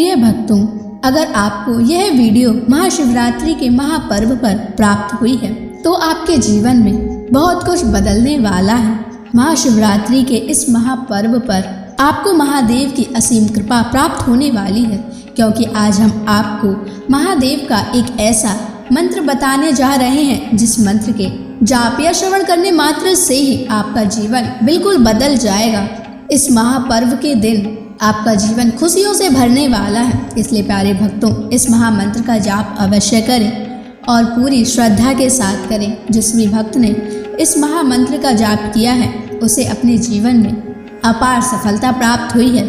प्रिय भक्तों, अगर आपको यह वीडियो महाशिवरात्रि के महापर्व पर प्राप्त हुई है तो आपके जीवन में बहुत कुछ बदलने वाला है। महाशिवरात्रि के इस महापर्व पर आपको महादेव की असीम कृपा प्राप्त होने वाली है, क्योंकि आज हम आपको महादेव का एक ऐसा मंत्र बताने जा रहे हैं जिस मंत्र के जाप या श्रवण करने मात्र से ही आपका जीवन बिल्कुल बदल जाएगा। इस महापर्व के दिन आपका जीवन खुशियों से भरने वाला है, इसलिए प्यारे भक्तों, इस महामंत्र का जाप अवश्य करें और पूरी श्रद्धा के साथ करें। जिस भी भक्त ने इस महामंत्र का जाप किया है उसे अपने जीवन में अपार सफलता प्राप्त हुई है।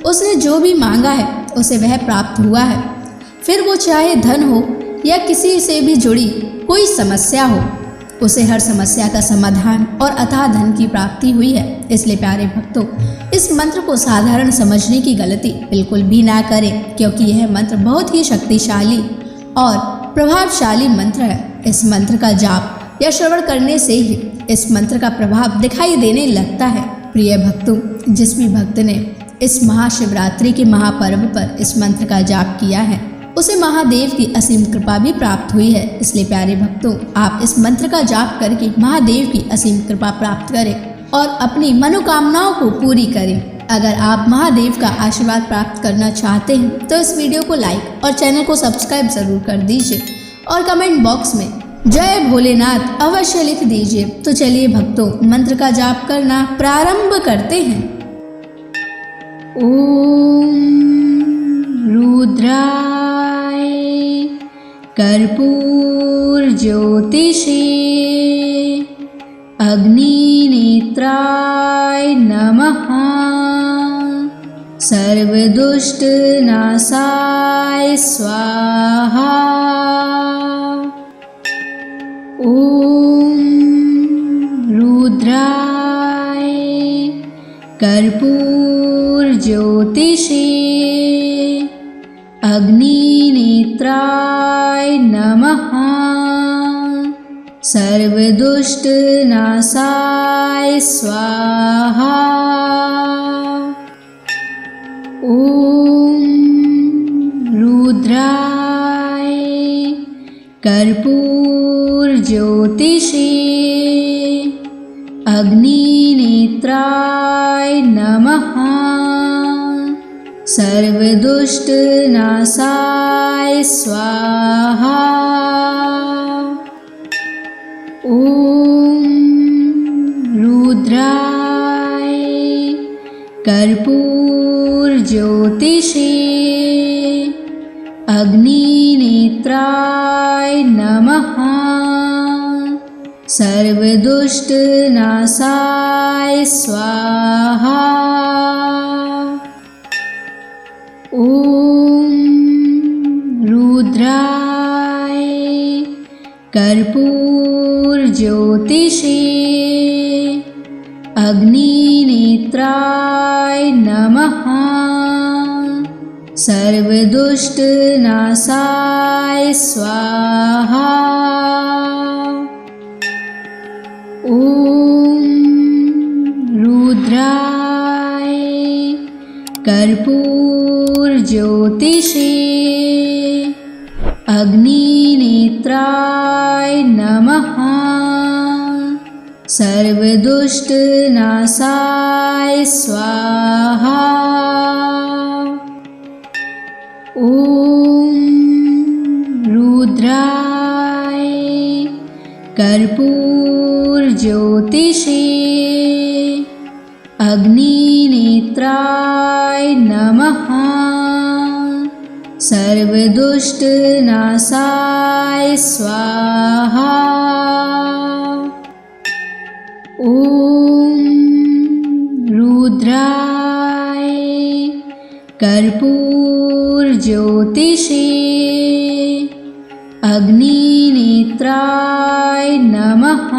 उसने जो भी मांगा है उसे वह प्राप्त हुआ है, फिर वो चाहे धन हो या किसी से भी जुड़ी कोई समस्या हो, उसे हर समस्या का समाधान और अथाह धन की प्राप्ति हुई है। इसलिए प्यारे भक्तों, इस मंत्र को साधारण समझने की गलती बिल्कुल भी ना करें, क्योंकि यह मंत्र बहुत ही शक्तिशाली और प्रभावशाली मंत्र है। इस मंत्र का जाप या श्रवण करने से ही इस मंत्र का प्रभाव दिखाई देने लगता है। प्रिय भक्तों, जिस भी भक्त ने इस महाशिवरात्रि के महापर्व पर इस मंत्र का जाप किया है उसे महादेव की असीम कृपा भी प्राप्त हुई है। इसलिए प्यारे भक्तों, आप इस मंत्र का जाप करके महादेव की असीम कृपा प्राप्त करें और अपनी मनोकामनाओं को पूरी करें। अगर आप महादेव का आशीर्वाद प्राप्त करना चाहते हैं तो इस वीडियो को लाइक और चैनल को सब्सक्राइब जरूर कर दीजिए और कमेंट बॉक्स में जय भोलेनाथ अवश्य लिख दीजिए। तो चलिए भक्तों, मंत्र का जाप करना प्रारंभ करते हैं। ओम रुद्राय कर्पूर ज्योतिषे अग्निनेत्राय नमः। सर्वदुष्ट नाशाय स्वाहा। ओम रुद्राय कर्पूर ज्योतिषे अग्निनेत्राय नमः। सर्वदुष्ट नाशाय स्वाहा। ओम रुद्राय कर्पूर ज्योतिषे अग्निनेत्राय नमः। सर्वदुष्ट नाशाय स्वाहा। ओम रुद्राय कर्पूर ज्योतिषे अग्निनेत्राय नमः। सर्वदुष्ट नाशाय स्वाहा। ओम रुद्राय कर्पूर ज्योतिषे अग्निनेत्राय नमः। सर्वदुष्ट नाशाय स्वाहा। ओम रुद्राय कर्पूर ज्योतिषे अग्निनेत्राय नमः। सर्वदुष्ट नाशाय स्वाहा। ओम रुद्राय कर्पूर ज्योतिषे अग्निनेत्राय नमः। सर्वदुष्ट नाशाय स्वाहा। ओम रुद्राय कर्पूर ज्योतिषे अग्निनेत्राय नमः।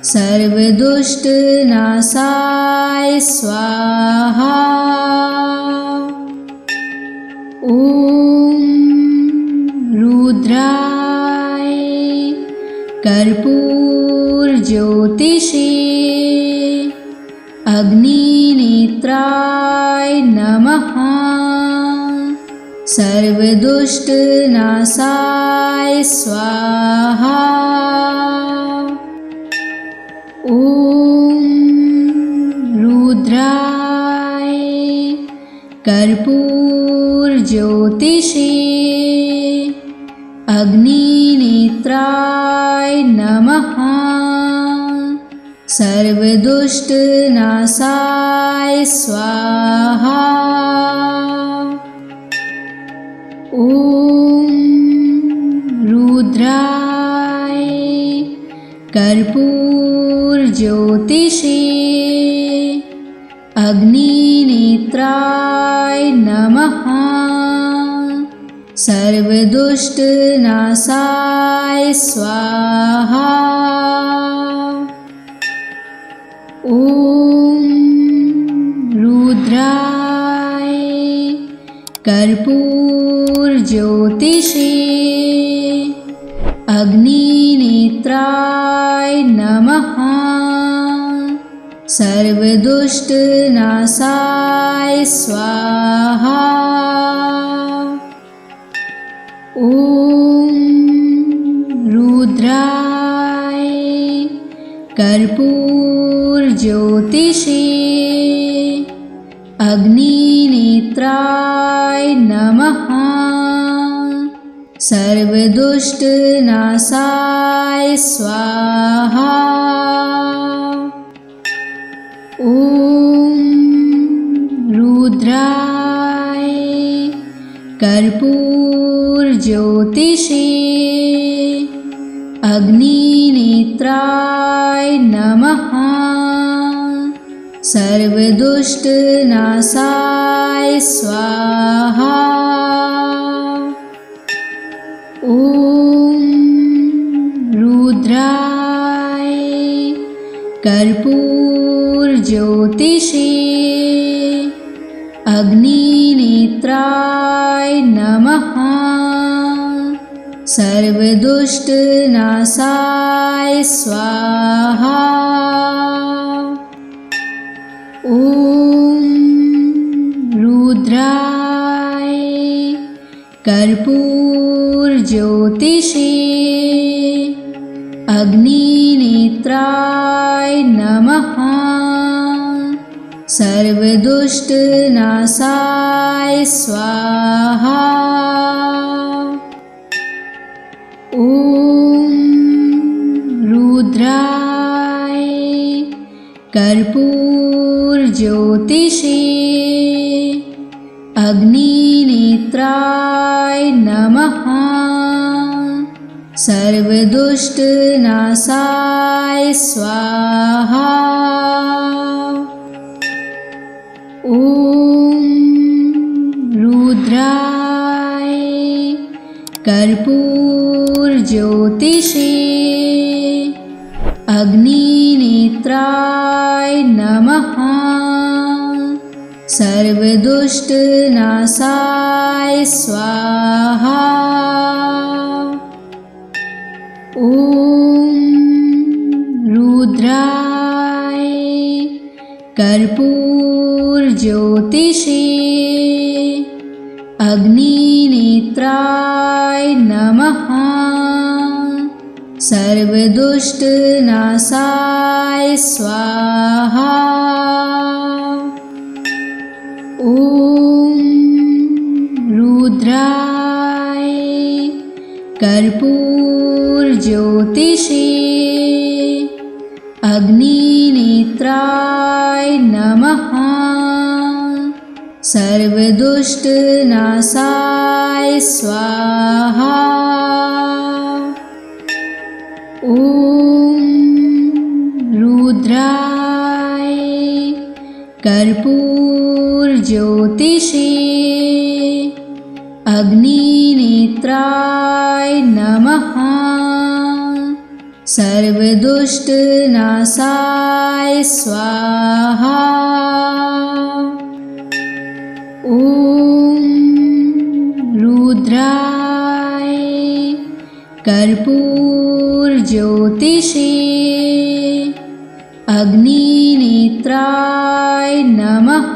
सर्वदुष्ट नाशाय स्वाहा। ओम रुद्राय कर्पूर ज्योतिषे अग्निनेत्राय नमः। सर्वदुष्टनाशाय स्वाहा। ॐ रुद्राय कर्पूरज्योतिषे अग्निनेत्राय नमः। सर्वदुष्टनाशाय स्वाहा। ॐ रुद्राय कर्पूरज्योतिषे अग्निनेत्राय नमः। सर्वदुष्टनाशाय स्वाहा। ॐ रुद्राय कर्पूरज्योतिषे अग्निनेत्राय नमः। सर्वदुष्टनाशाय स्वाहा। ॐ रुद्राय कर्पूरज्योतिषे अग्निनेत्राय नमः। सर्वदुष्टनाशाय स्वाहा। ॐ रुद्राय कर्पूरज्योतिषे अग्निनेत्राय नमः। सर्वदुष्टनाशाय स्वाहा। ॐ रुद्राय कर्पूरज्योतिषे अग्निनेत्राय नमः। सर्वदुष्टनाशाय स्वाहा। ॐ रुद्राय कर्पूरज्योतिषे अग्निनेत्राय नमः। सर्वदुष्टनाशाय स्वाहा। ॐ रुद्राय कर्पूरज्योतिषे अग्निनेत्राय नमः। सर्वदुष्टनाशाय स्वाहा। ॐ रुद्राय कर्पूरज्योतिषे अग्निनेत्राय नमः। सर्वदुष्टनाशाय स्वाहा। ॐ रुद्राय कर्पूरज्योतिषे अग्निनेत्राय नमः। सर्वदुष्टनाशाय स्वाहा। ॐ रुद्राय कर्पूरज्योतिषे अग्निनेत्राय नमः। सर्वदुष्टनाशाय स्वाहा। ॐ रुद्राय कर्पूरज्योतिषे अग्निनेत्राय नमः। सर्वदुष्टनाशाय स्वाहा। ॐ रुद्राय कर्पूरज्योतिषे अग्निनेत्राय नमः।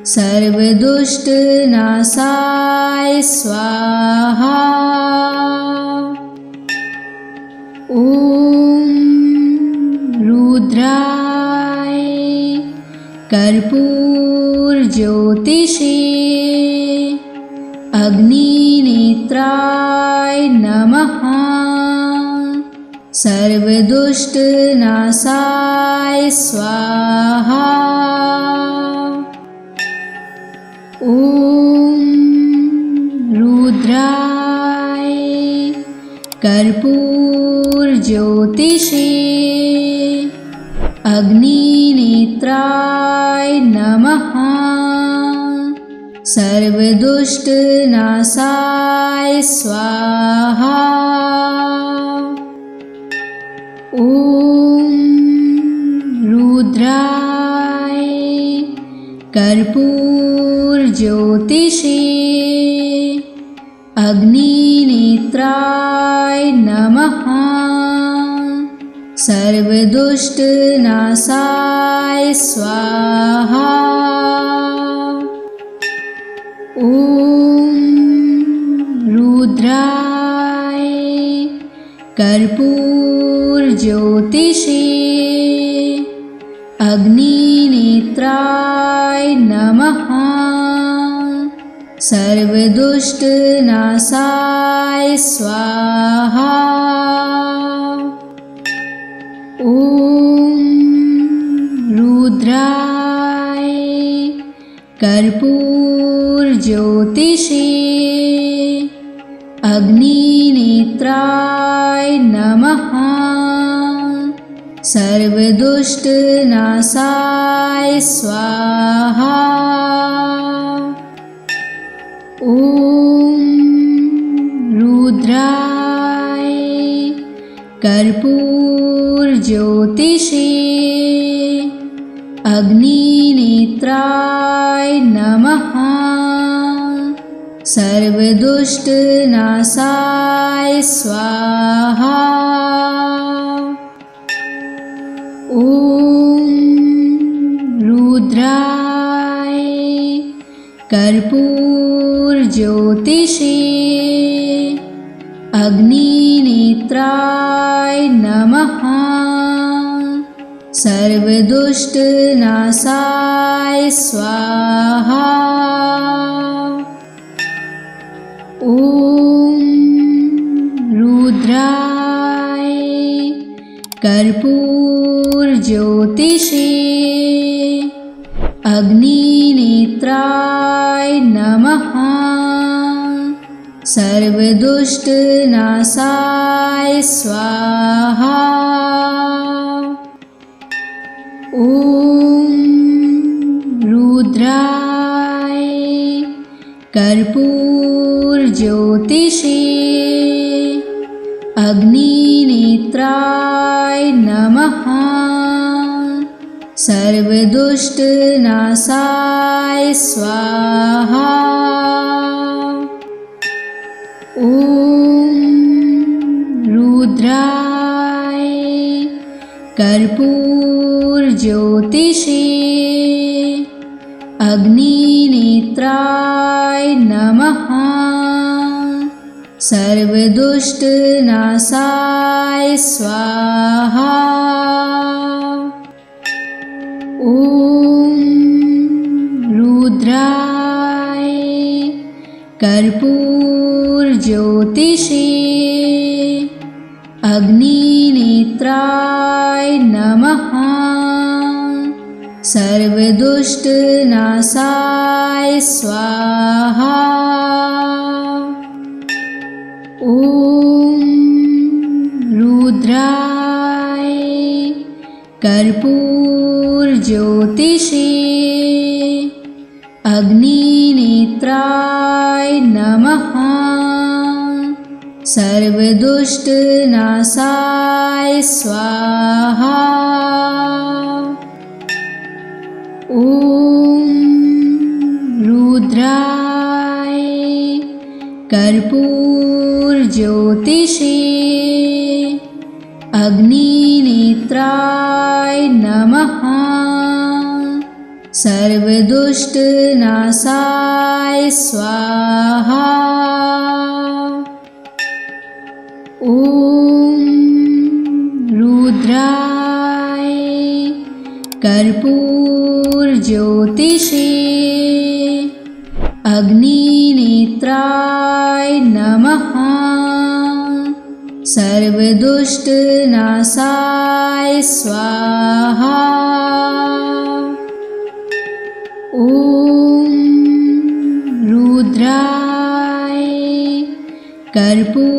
सर्वदुष्टनाशाय स्वाहा। ॐ रुद्राय कर्पूरज्योतिषे अग्निनेत्राय नमः। सर्वदुष्टनाशाय स्वाहा। ॐ रुद्राय कर्पूरज्योतिषे अग्निनेत्राय नमः। सर्वदुष्टनाशाय स्वाहा। ॐ रुद्राय कर्पूरज्योतिषे अग्निनेत्राय नमः। सर्वदुष्टनाशाय स्वाहा। ॐ रुद्राय कर्पूरज्योतिषे अग्निनेत्राय नमः। सर्वदुष्टनाशाय स्वाहा। ॐ रुद्राय कर्पूरज्योतिषे अग्निनेत्राय नमः। सर्वदुष्टनाशाय स्वाहा। ॐ रुद्राय कर्पूरज्योतिषे अग्निनेत्राय नमः। सर्वदुष्टनाशाय स्वाहा। ॐ रुद्राय कर्पूरज्योतिषे अग्निनेत्राय नमः। सर्वदुष्टनाशाय स्वाहा। ॐ रुद्राय कर्पूरज्योतिषे अग्निनेत्राय नमः। सर्वदुष्टनाशाय स्वाहा। ॐ रुद्राय कर्पूरज्योतिषे अग्निनेत्राय नमः। सर्वदुष्टनाशाय स्वाहा। ॐ रुद्राय कर्पूरज्योतिषे अग्निनेत्राय नमः। सर्वदुष्टनाशाय स्वाहा। ॐ रुद्राय कर्पूरज्योतिषे अग्निनेत्राय नमः। सर्वदुष्टनाशाय स्वाहा। ॐ रुद्राय कर्पूरज्योतिषे अग्निनेत्राय नमः। सर्वदुष्टनाशाय स्वाहा। ॐ रुद्राय कर्पूरज्योतिषे अग्निनेत्राय नमः। सर्वदुष्टनाशाय स्वाहा। ॐ रुद्राय कर्पूरज्योतिषे अग्निनेत्राय नमः। सर्वदुष्टनाशाय स्वाहा। ॐ रुद्राय कर्पूरज्योतिषे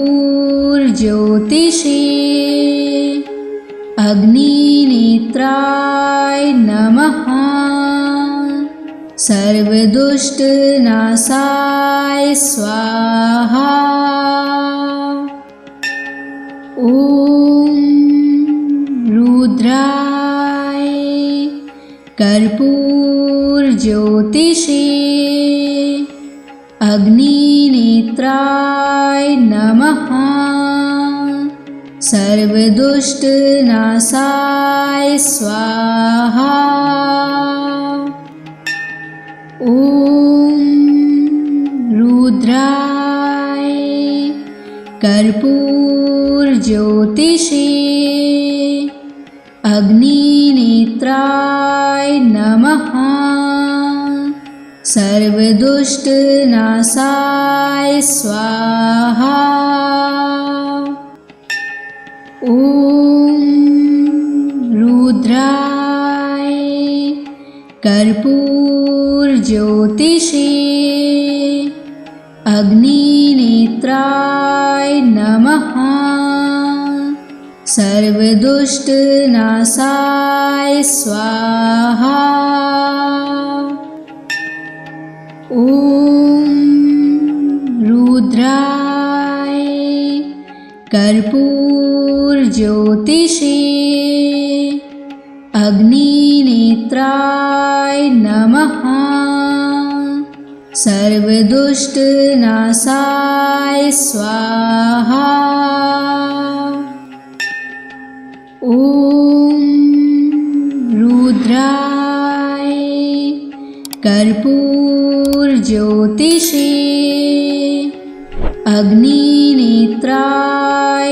अग्निनेत्राय नमः। सर्वदुष्टनाशाय स्वाहा। ॐ रुद्राय कर्पूरज्योतिषे अग्निनेत्राय नमः। सर्वदुष्टनाशाय स्वाहा। ॐ रुद्राय कर्पूरज्योतिषे अग्निनेत्राय नमः। सर्वदुष्टनाशाय स्वाहा। ॐ रुद्राय कर्पूरज्योतिषे अग्निनेत्राय नमः। सर्वदुष्टनाशाय स्वाहा। ॐ रुद्राय कर्पूरज्योतिषे अग्निनेत्राय नमः। सर्वदुष्टनाशाय स्वाहा। ॐ रुद्राय कर्पूरज्योतिषे अग्निनेत्राय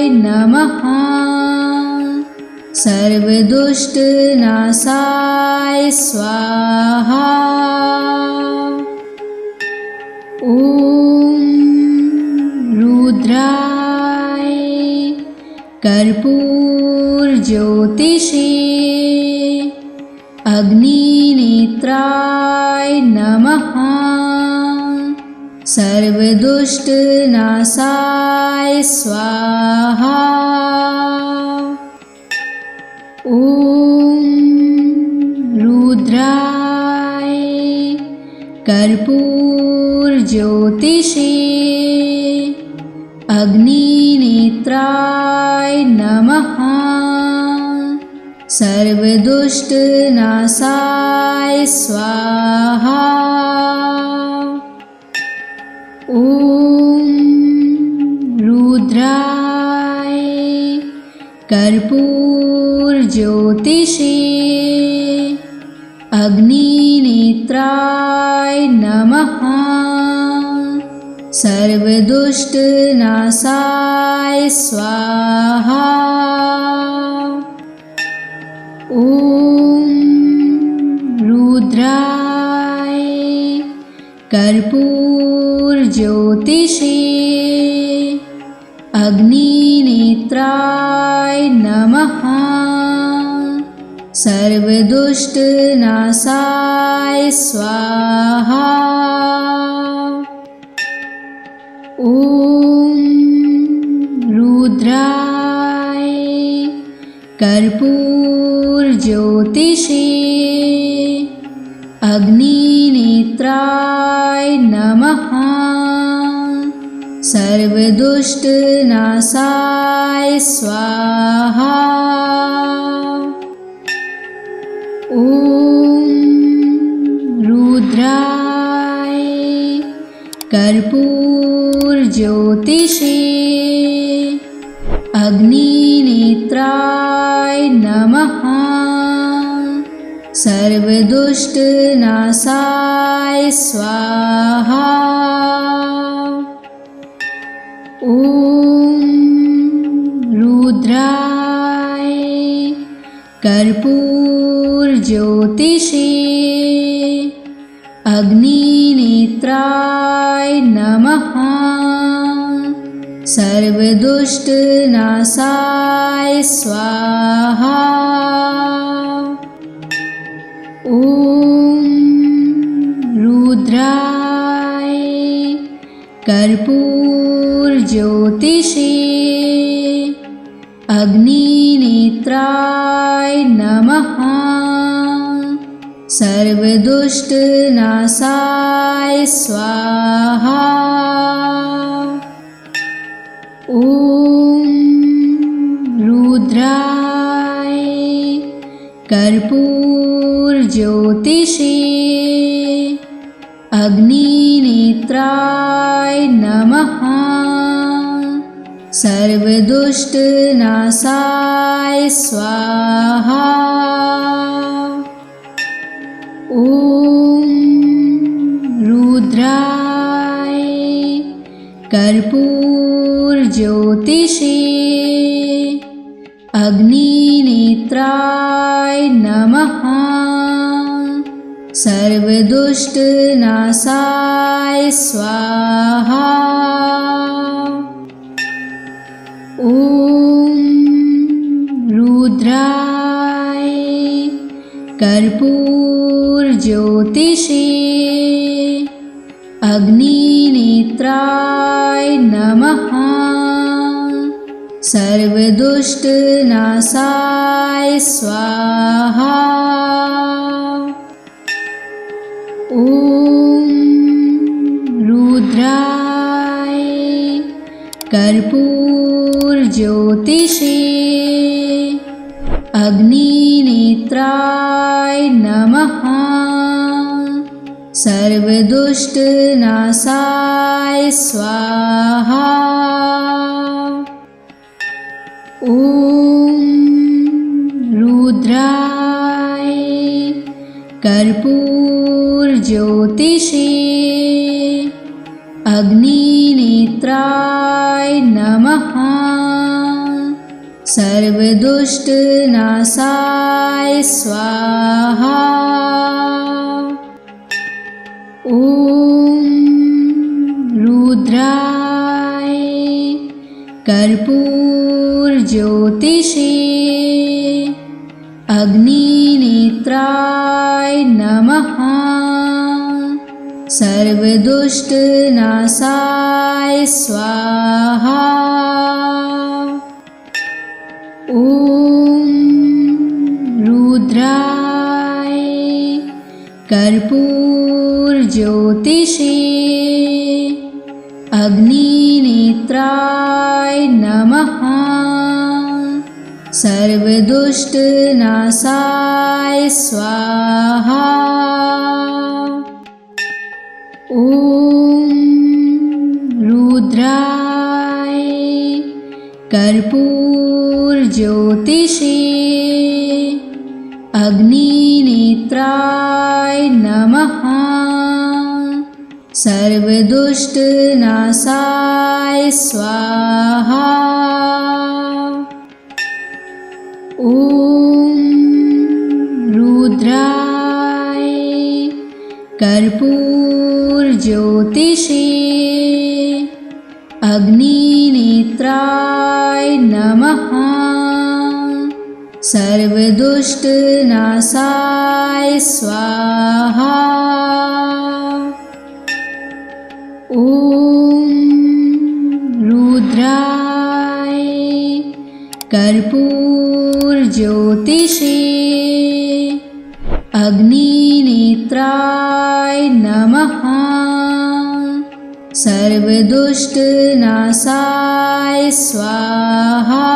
नमः। सर्वदुष्टनाशाय स्वाहा। ॐ रुद्राय कर्पूरज्योतिषे अग्निनेत्राय नमः। सर्वदुष्टनाशाय स्वाहा। ॐ रुद्राय कर्पूरज्योतिषे अग्निनेत्राय नमः। सर्वदुष्टनाशाय स्वाहा। ॐ रुद्राय कर्पूरज्योतिषे अग्निनेत्राय नमः। सर्वदुष्टनाशाय स्वाहा। ॐ रुद्राय कर्पूरज्योतिषे अग्निनेत्राय नमः। सर्वदुष्टनाशाय स्वाहा। ॐ रुद्राय कर्पूरज्योतिषे अग्निनेत्राय नमः। सर्वदुष्टनाशाय स्वाहा। ॐ रुद्राय कर्पूरज्योतिषे अग्निनेत्राय नमः। सर्वदुष्टनाशाय स्वाहा। ॐ रुद्राय कर्पूरज्योतिषे अग्निनेत्राय नमः। सर्वदुष्टनाशाय स्वाहा। ॐ रुद्राय कर्पूरज्योतिषे अग्निनेत्राय नमः। सर्वदुष्टनाशाय स्वाहा। ॐ रुद्राय कर्पूरज्योतिषे अग्निनेत्राय नमः। सर्वदुष्टनाशाय स्वाहा। ॐ रुद्राय कर्पूरज्योतिषे अग्निनेत्राय नमः। सर्वदुष्टनाशाय स्वाहा। ॐ रुद्राय कर्पूरज्योतिषे अग्निनेत्राय नमः। सर्वदुष्टनाशाय स्वाहा। ॐ रुद्राय कर्पूरज्योतिषे अग्निनेत्राय नमः। सर्वदुष्टनाशाय स्वाहा। ॐ रुद्राय कर्पूरज्योतिषे अग्निनेत्राय नमः। सर्वदुष्टनाशाय स्वाहा। ॐ रुद्राय कर्पूरज्योतिषे अग्निनेत्राय नमः। सर्वदुष्टनाशाय स्वाहा। ॐ रुद्राय कर्पूरज्योतिषे अग्निनेत्राय नमः। सर्वदुष्टनाशाय स्वाहा। ॐ रुद्राय कर्पूरज्योतिषे अग्निनेत्राय नमः। सर्वदुष्टनाशाय स्वाहा। ॐ रुद्राय कर्पूरज्योतिषे अग्निनेत्राय नमः। सर्वदुष्टनाशाय स्वाहा। ॐ रुद्राय कर्पूरज्योतिषे अग्निनेत्राय नमः। सर्वदुष्टनाशाय स्वाहा।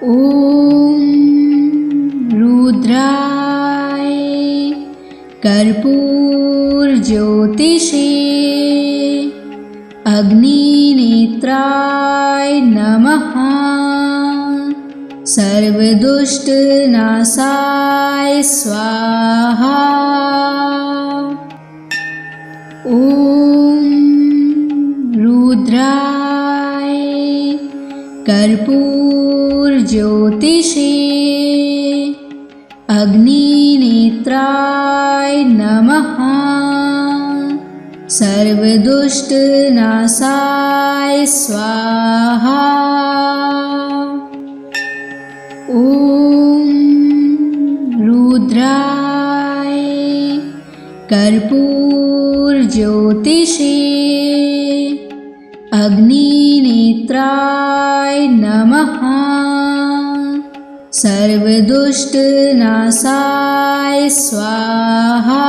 ॐ रुद्राय कर्पूरज्योतिषे अग्निनेत्राय नमः। सर्वदुष्टनाशाय स्वाहा। ॐ रुद्राय कर्पूरज्योतिषे अग्निनेत्राय नमः। सर्वदुष्टनाशाय स्वाहा। ॐ रुद्राय कर्पूरज्योतिषे अग्निनेत्राय नमः। सर्वदुष्टनाशाय स्वाहा।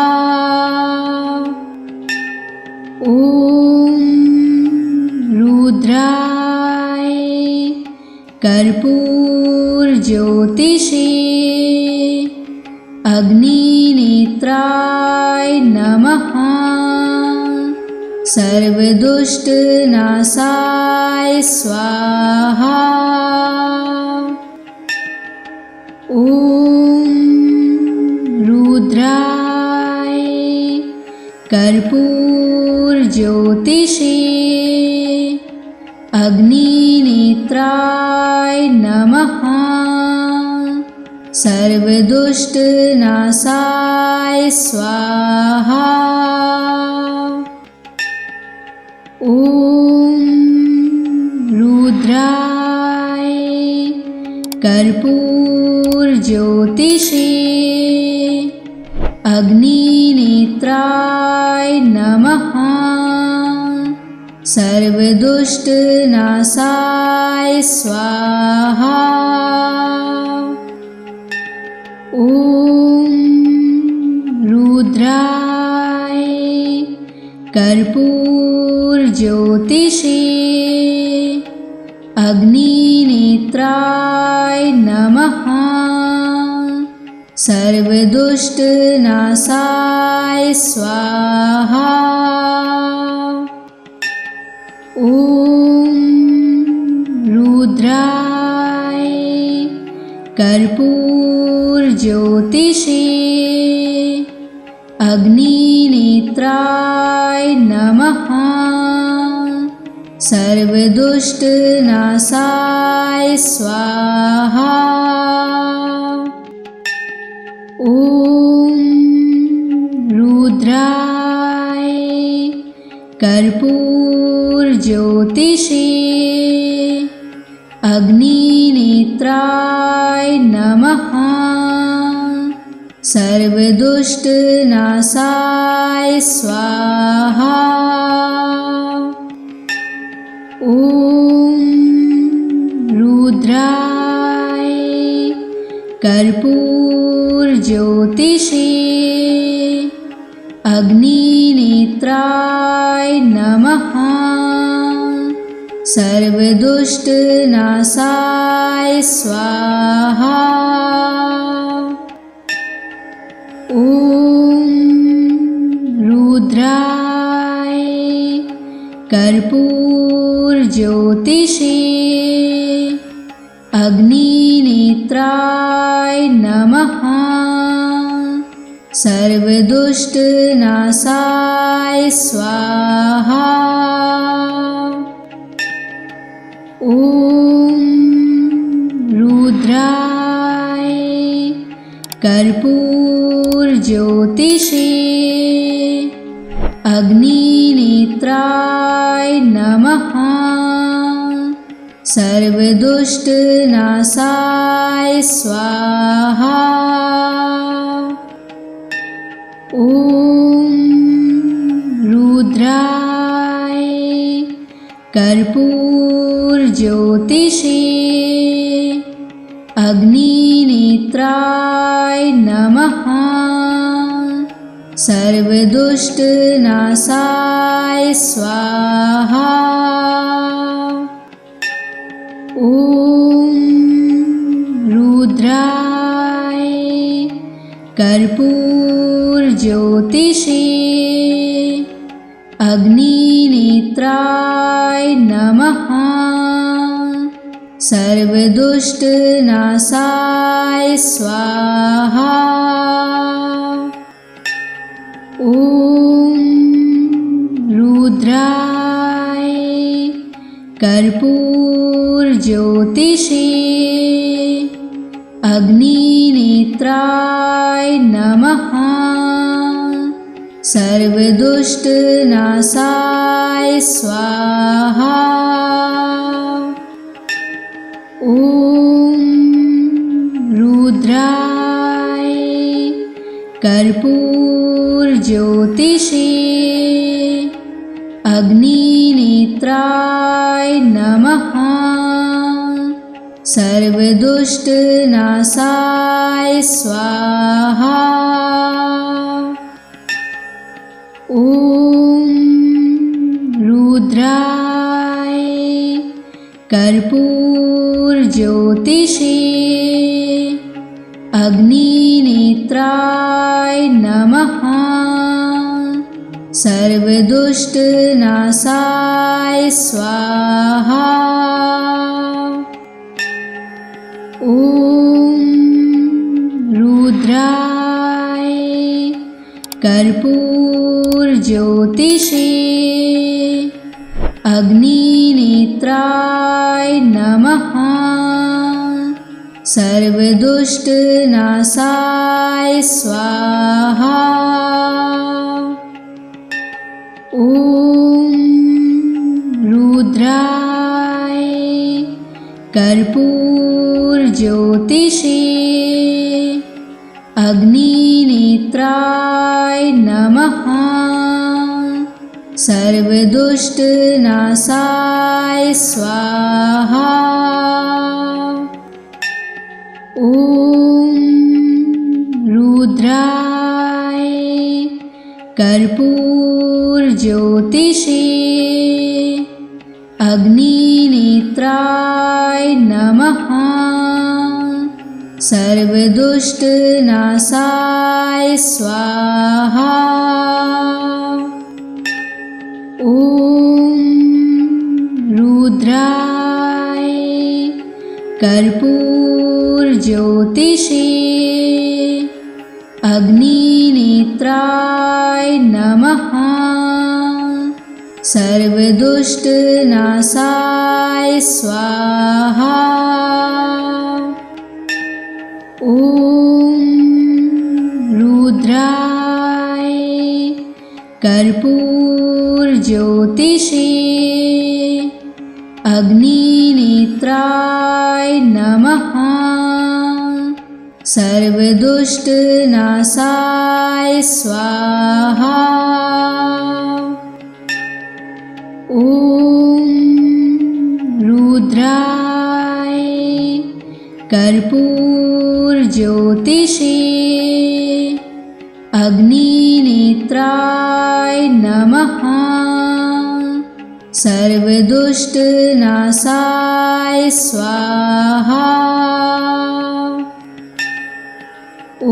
ॐ रुद्राय कर्पूरज्योतिषे अग्निनेत्राय नमः। सर्वदुष्टनाशाय स्वाहा। ॐ रुद्राय कर्पूरज्योतिषे अग्निनेत्राय नमः। सर्वदुष्टनाशाय स्वाहा। ॐ रुद्राय कर्पूरज्योतिषे अग्निनेत्राय नमः। सर्वदुष्टनाशाय स्वाहा। ॐ रुद्राय कर्पूरज्योतिषे अग्निनेत्राय नमः। सर्वदुष्टनाशाय स्वाहा। ॐ रुद्राय कर्पूरज्योतिषे अग्निनेत्राय नमः। सर्वदुष्टनाशाय स्वाहा। ॐ रुद्राय कर्पूरज्योतिषे अग्निनेत्राय नमः। सर्वदुष्टनाशाय स्वाहा। ॐ रुद्राय कर्पूरज्योतिषे अग्निनेत्राय नमः। सर्वदुष्टनाशाय स्वाहा। ॐ रुद्राय कर्पूरज्योतिषे अग्निनेत्राय नमः। सर्वदुष्टनाशाय स्वाहा। ॐ रुद्राय कर्पूरज्योतिषे अग्निनेत्राय नमः। सर्वदुष्टनाशाय स्वाहा। ॐ रुद्राय कर्पूरज्योतिषे अग्निनेत्राय नमः। सर्वदुष्टनाशाय स्वाहा। ॐ रुद्राय कर्पूरज्योतिषे अग्निनेत्राय नमः। सर्वदुष्टनाशाय स्वाहा। ॐ रुद्राय कर्पूरज्योतिषे अग्निनेत्राय नमः। सर्वदुष्टनाशाय स्वाहा। ॐ रुद्राय कर्पूरज्योतिषे अग्निनेत्राय नमः। सर्वदुष्टनाशाय स्वाहा। ॐ रुद्राय कर्पूरज्योतिषे अग्निनेत्राय नमः। सर्वदुष्टनाशाय स्वाहा। ॐ रुद्राय कर्पूरज्योतिषे अग्निनेत्राय नमः। सर्वदुष्टनाशाय स्वाहा। ॐ रुद्राय कर्पूरज्योतिषे अग्निनेत्राय नमः। सर्वदुष्टनाशाय स्वाहा। ॐ रुद्राय कर्पूरज्योतिषे अग्निनेत्राय नमः। सर्वदुष्टनाशाय स्वाहा। ॐ रुद्राय कर्पूरज्योतिषे अग्निनेत्राय नमः। सर्वदुष्टनाशाय स्वाहा। ॐ रुद्राय कर्पूरज्योतिषे अग्निनेत्राय नमः। सर्वदुष्टनाशाय स्वाहा। ॐ रुद्राय कर्पूरज्योतिषे अग्निनेत्राय नमः। सर्वदुष्टनाशाय स्वाहा। ॐ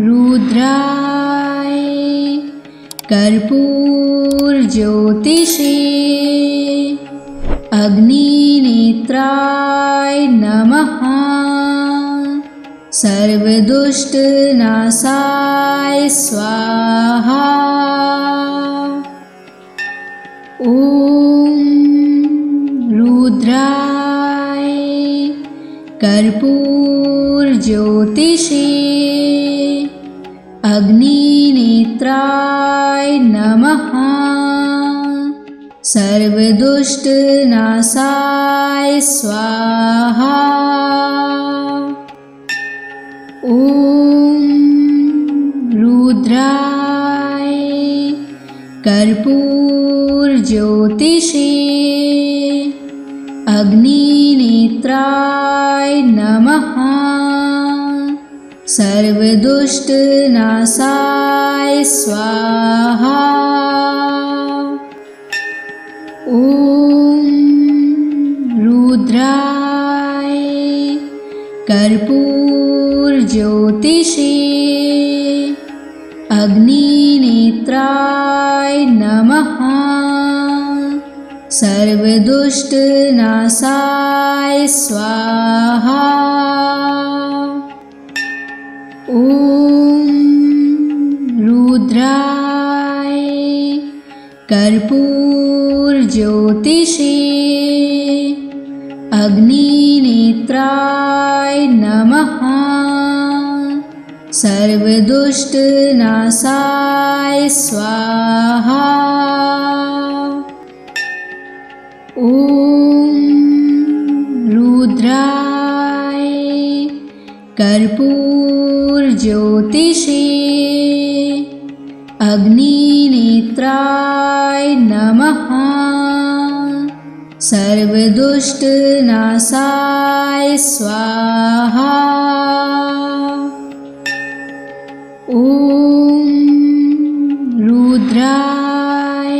रुद्राय कर्पूरज्योतिषे अग्निनेत्राय नमः। सर्वदुष्टनाशाय स्वाहा। ॐ रुद्राय कर्पूरज्योतिषे अग्निनेत्राय नमः। सर्वदुष्टनाशाय स्वाहा। ॐ रुद्राय कर्पूरज्योतिषे अग्निनेत्राय नमः। सर्वदुष्टनाशाय स्वाहा। ॐ रुद्राय कर्पूरज्योतिषे अग्निनेत्राय नमः। सर्वदुष्टनाशाय स्वाहा। ॐ रुद्राय कर्पूरज्योतिषे अग्निनेत्राय नमः। सर्वदुष्टनाशाय स्वाहा। ॐ रुद्राय कर्पूरज्योतिषे अग्निनेत्राय नमः। सर्वदुष्टनाशाय स्वाहा। ॐ रुद्राय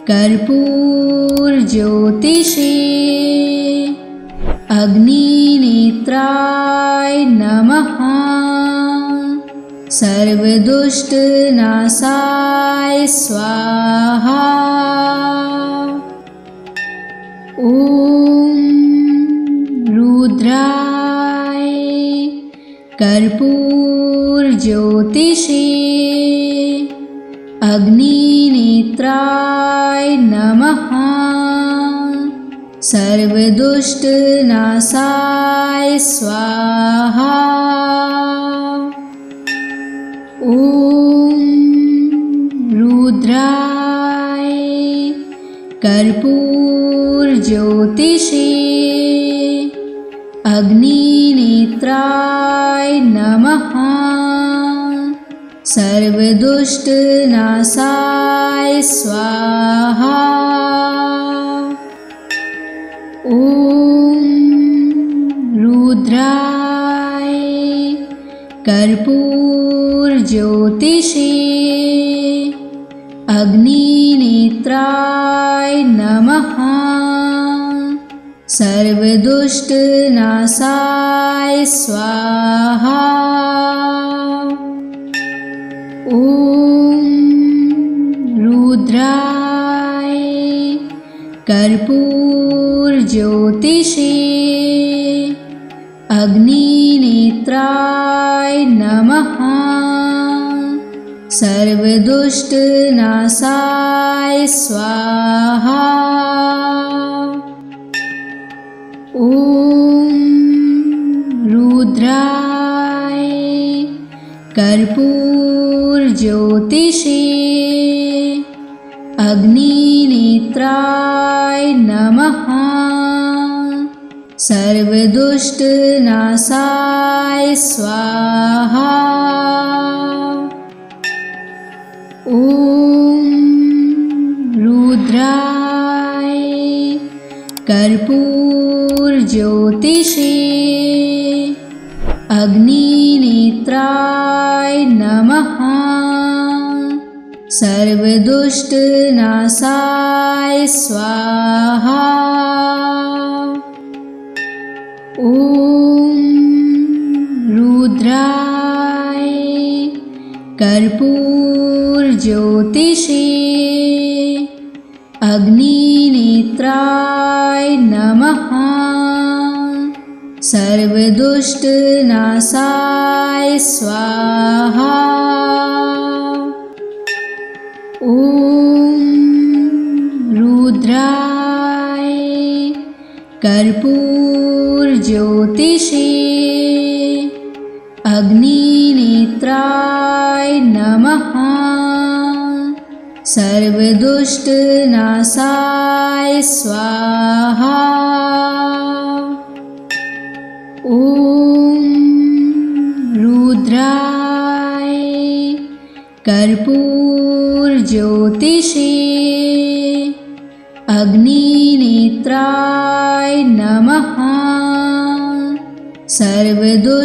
कर्पूरज्योतिषे अग्निनेत्राय नमः। सर्वदुष्टनाशाय स्वाहा। ॐ रुद्राय कर्पूरज्योतिषे अग्निनेत्राय नमः। सर्वदुष्टनाशाय स्वाहा। ॐ रुद्राय कर्पूरज्योतिषे अग्निनेत्राय नमः। सर्वदुष्टनाशाय स्वाहा। ॐ रुद्राय कर्पूरज्योतिषे अग्निनेत्राय नमः। सर्वदुष्टनाशाय स्वाहा। ॐ रुद्राय कर्पूरज्योतिषे अग्निनेत्राय नमः। सर्वदुष्टनाशाय स्वाहा। ॐ रुद्राय कर्पूरज्योतिषे अग्निनेत्राय नमः। सर्वदुष्टनाशाय स्वाहा। ॐ रुद्राय कर्पूरज्योतिषे अग्निनेत्राय नमः। सर्वदुष्टनाशाय स्वाहा। ॐ रुद्राय कर्पूरज्योतिषे अग्निनेत्राय नमः। सर्वदुष्टनाशाय स्वाहा। ॐ रुद्राय कर्पूरज्योतिषे अग्निनेत्राय नमः। सर्वदुष्टनाशाय स्वाहा। ॐ रुद्राय कर्पूरज्योतिषे अग्निनेत्राय नमः। सर्वदुष्टनाशाय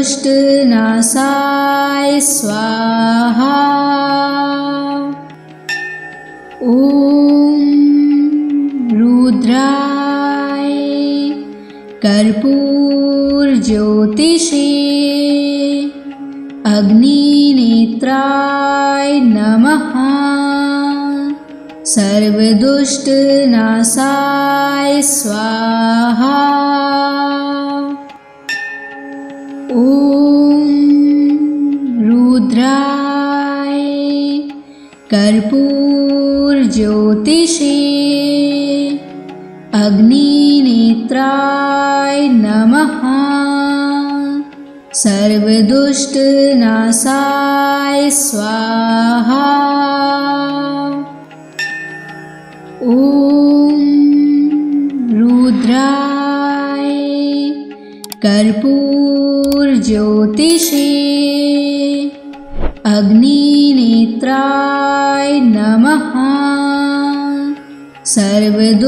स्वाहा। ॐ रुद्राय कर्पूरज्योतिषे अग्निनेत्राय नमः। सर्वदुष्टनाशाय स्वाहा। ॐ रुद्राय कर्पूरज्योतिषे अग्निनेत्राय नमः। सर्वदुष्टनाशाय स्वाहा। ॐ रुद्राय कर्पूरज्योतिषे अग्निनेत्राय नमः। सर्वदुष्टनाशाय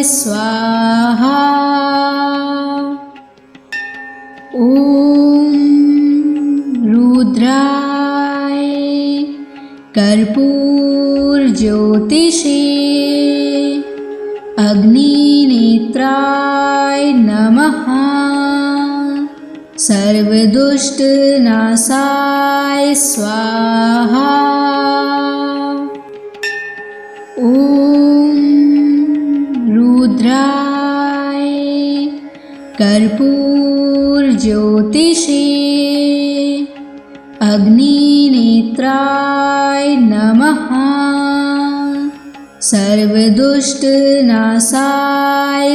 स्वाहा। ॐ रुद्राय कर्पूरज्योतिषे अग्निनेत्राय नमः। सर्वदुष्टनाशाय स्वाहा। ॐ रुद्राय कर्पूरज्योतिषे अग्निनेत्राय नमः। सर्वदुष्टनाशाय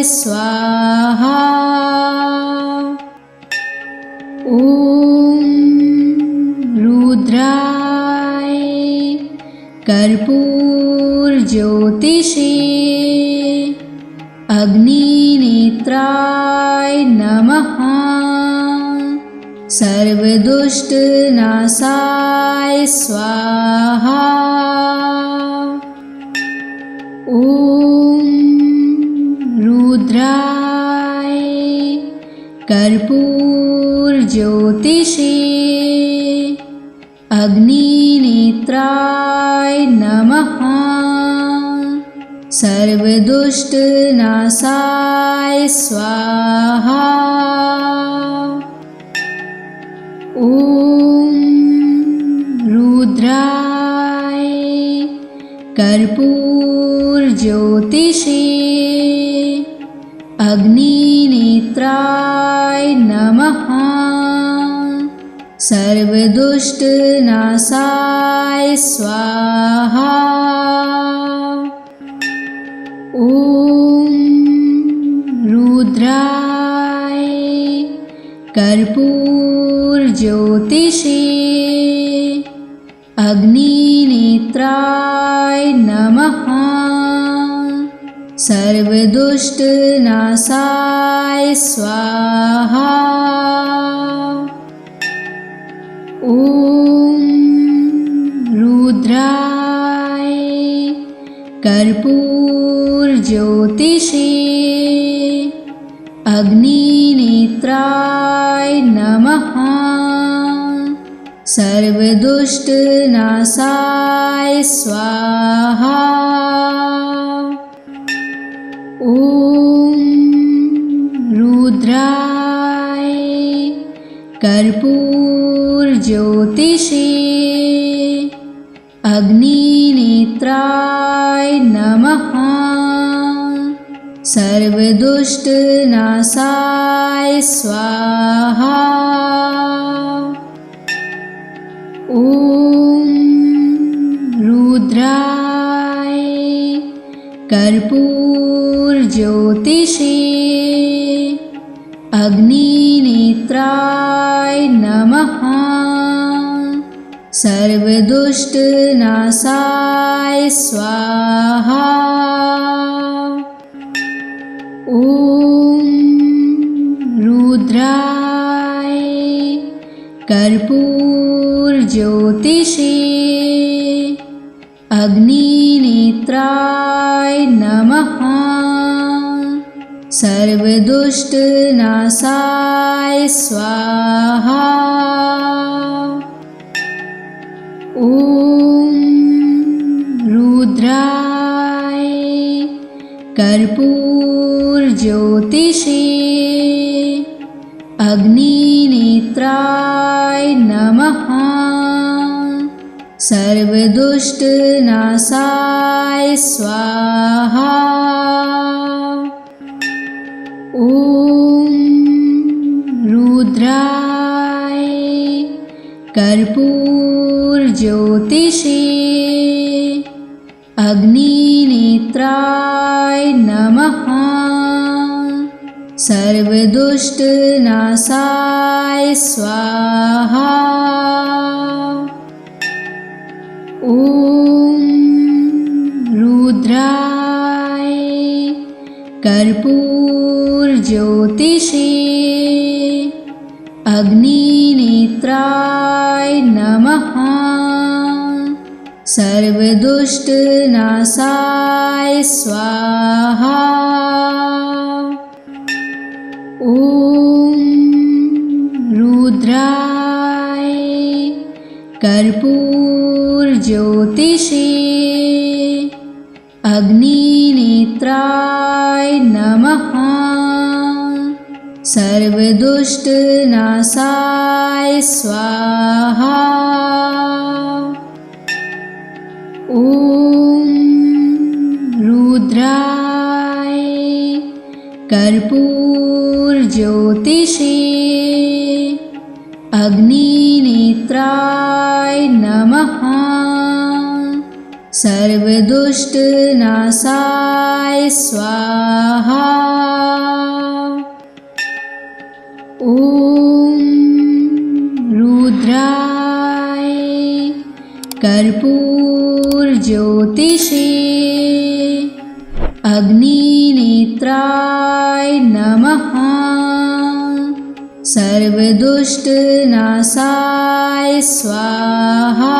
स्वाहा। ॐ रुद्राय कर्पूरज्योतिषे अग्निनेत्राय नमः। सर्वदुष्टनाशाय स्वाहा। ॐ रुद्राय कर्पूरज्योतिषे अग्निनेत्राय नमः। सर्वदुष्टनाशाय स्वाहा। ॐ रुद्राय कर्पूरज्योतिषे अग्निनेत्राय नमः। सर्वदुष्टनाशाय स्वाहा। ॐ रुद्राय कर्पूरज्योतिषे अग्निनेत्राय नमः। सर्वदुष्टनाशाय स्वाहा। ॐ रुद्राय कर्पूरज्योतिषे अग्निनेत्राय नमः। सर्वदुष्टनाशाय स्वाहा। ॐ रुद्राय कर्पूरज्योतिषे अग्निनेत्राय नमः। सर्वदुष्टनाशाय स्वाहा। ॐ रुद्राय कर्पूरज्योतिषे अग्निनेत्राय नमः। सर्वदुष्टनाशाय स्वाहा। ॐ रुद्राय कर्पूरज्योतिषे अग्निनेत्राय नमः। सर्वदुष्टनाशाय स्वाहा। ॐ रुद्राय कर्पूरज्योतिषे अग्निनेत्राय नमः। सर्वदुष्टनाशाय स्वाहा। ॐ रुद्राय कर्पूरज्योतिषे अग्निनेत्राय नमः। सर्वदुष्टनाशाय स्वाहा। ॐ रुद्राय कर्पूरज्योतिषे अग्निनेत्राय नमः। सर्वदुष्टनाशाय स्वाहा। ॐ रुद्राय कर्पूरज्योतिषे अग्निनेत्राय नमः। सर्वदुष्टनाशाय स्वाहा। ॐ रुद्राय कर्पूरज्योतिषे अग्निनेत्राय नमः। सर्वदुष्टनाशाय स्वाहा। ॐ रुद्राय कर्पूरज्योतिषे अग्निनेत्राय नमः। सर्वदुष्टनाशाय स्वाहा।